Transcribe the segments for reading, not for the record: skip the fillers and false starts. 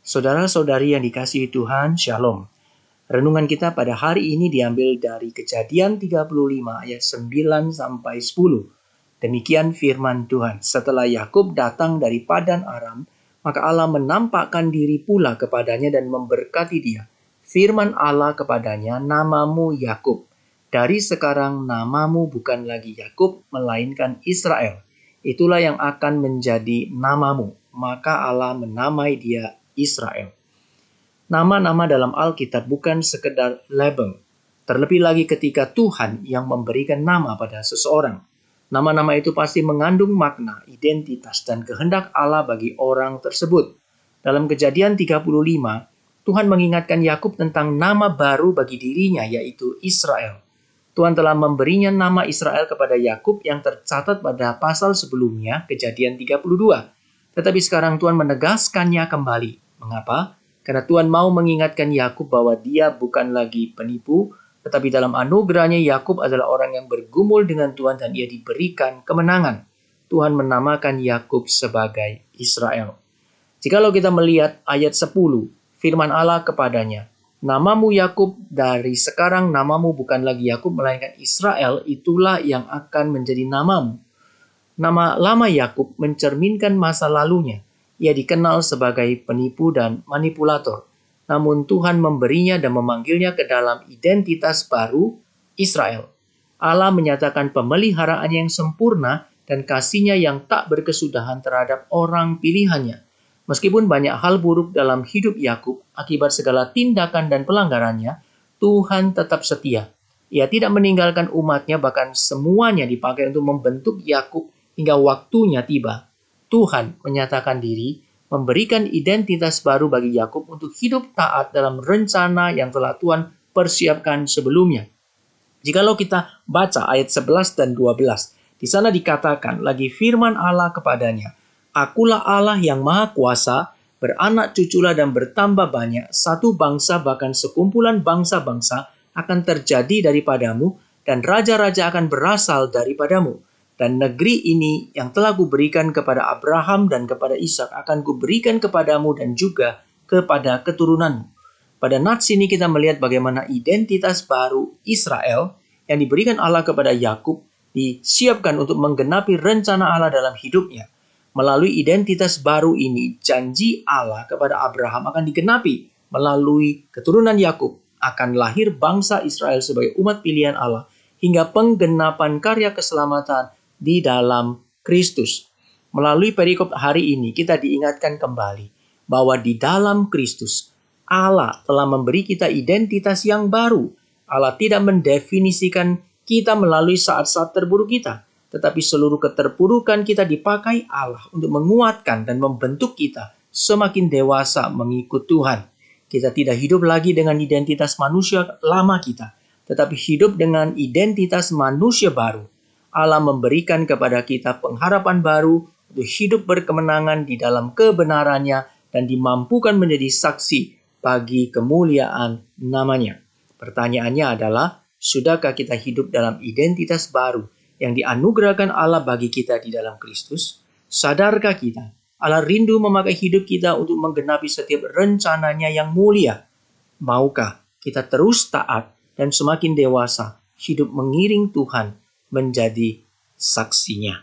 Saudara-saudari yang dikasihi Tuhan, Shalom. Renungan kita pada hari ini diambil dari Kejadian 35 ayat 9 sampai 10. Demikian firman Tuhan. Setelah Yakub datang dari Padan Aram, maka Allah menampakkan diri pula kepadanya dan memberkati dia. Firman Allah kepadanya, "Namamu Yakub. Dari sekarang namamu bukan lagi Yakub, melainkan Israel. Itulah yang akan menjadi namamu." Maka Allah menamai dia Israel. Nama-nama dalam Alkitab bukan sekedar label. Terlebih lagi ketika Tuhan yang memberikan nama pada seseorang. Nama-nama itu pasti mengandung makna, identitas, dan kehendak Allah bagi orang tersebut. Dalam Kejadian 35, Tuhan mengingatkan Yakub tentang nama baru bagi dirinya, yaitu Israel. Tuhan telah memberinya nama Israel kepada Yakub yang tercatat pada pasal sebelumnya, Kejadian 32. Tetapi sekarang Tuhan menegaskannya kembali. Mengapa? Karena Tuhan mau mengingatkan Yakub bahwa dia bukan lagi penipu, tetapi dalam anugerahnya Yakub adalah orang yang bergumul dengan Tuhan dan ia diberikan kemenangan. Tuhan menamakan Yakub sebagai Israel. Jikalau kita melihat ayat 10, firman Allah kepadanya, "Namamu Yakub, dari sekarang namamu bukan lagi Yakub melainkan Israel, itulah yang akan menjadi namamu." Nama lama Yakub mencerminkan masa lalunya. Ia dikenal sebagai penipu dan manipulator. Namun Tuhan memberinya dan memanggilnya ke dalam identitas baru, Israel. Allah menyatakan pemeliharaan yang sempurna dan kasih-Nya yang tak berkesudahan terhadap orang pilihannya. Meskipun banyak hal buruk dalam hidup Yakub akibat segala tindakan dan pelanggarannya, Tuhan tetap setia. Ia tidak meninggalkan umat-Nya, bahkan semuanya dipakai untuk membentuk Yakub hingga waktunya tiba. Tuhan menyatakan diri, memberikan identitas baru bagi Yakub untuk hidup taat dalam rencana yang telah Tuhan persiapkan sebelumnya. Jikalau kita baca ayat 11 dan 12, di sana dikatakan lagi firman Allah kepadanya, "Akulah Allah yang maha kuasa, beranak cuculah dan bertambah banyak, satu bangsa bahkan sekumpulan bangsa-bangsa akan terjadi daripadamu, dan raja-raja akan berasal daripadamu. Dan negeri ini yang telah kuberikan kepada Abraham dan kepada Ishak akan kuberikan kepadamu dan juga kepada keturunanmu." Pada nats ini kita melihat bagaimana identitas baru Israel yang diberikan Allah kepada Yakub disiapkan untuk menggenapi rencana Allah dalam hidupnya. Melalui identitas baru ini, janji Allah kepada Abraham akan digenapi. Melalui keturunan Yakub akan lahir bangsa Israel sebagai umat pilihan Allah hingga penggenapan karya keselamatan di dalam Kristus. Melalui perikop hari ini kita diingatkan kembali bahwa di dalam Kristus Allah telah memberi kita identitas yang baru. Allah tidak mendefinisikan kita melalui saat-saat terburuk kita, tetapi seluruh keterpurukan kita dipakai Allah untuk menguatkan dan membentuk kita semakin dewasa mengikut Tuhan. Kita tidak hidup lagi dengan identitas manusia lama kita, tetapi hidup dengan identitas manusia baru. Allah memberikan kepada kita pengharapan baru untuk hidup berkemenangan di dalam kebenarannya dan dimampukan menjadi saksi bagi kemuliaan nama-Nya. Pertanyaannya adalah, sudahkah kita hidup dalam identitas baru yang dianugerahkan Allah bagi kita di dalam Kristus? Sadarkah kita Allah rindu memakai hidup kita untuk menggenapi setiap rencananya yang mulia? Maukah kita terus taat dan semakin dewasa hidup mengiring Tuhan menjadi saksinya?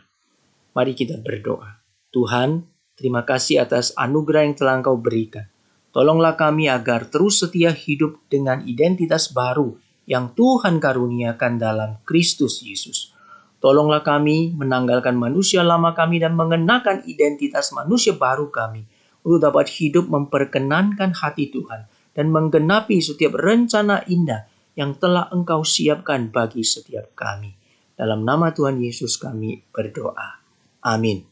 Mari kita berdoa. Tuhan, terima kasih atas anugerah yang telah Engkau berikan. Tolonglah kami agar terus setia hidup dengan identitas baru yang Tuhan karuniakan dalam Kristus Yesus. Tolonglah kami menanggalkan manusia lama kami dan mengenakan identitas manusia baru kami untuk dapat hidup memperkenankan hati Tuhan dan menggenapi setiap rencana indah yang telah Engkau siapkan bagi setiap kami. Dalam nama Tuhan Yesus kami berdoa. Amin.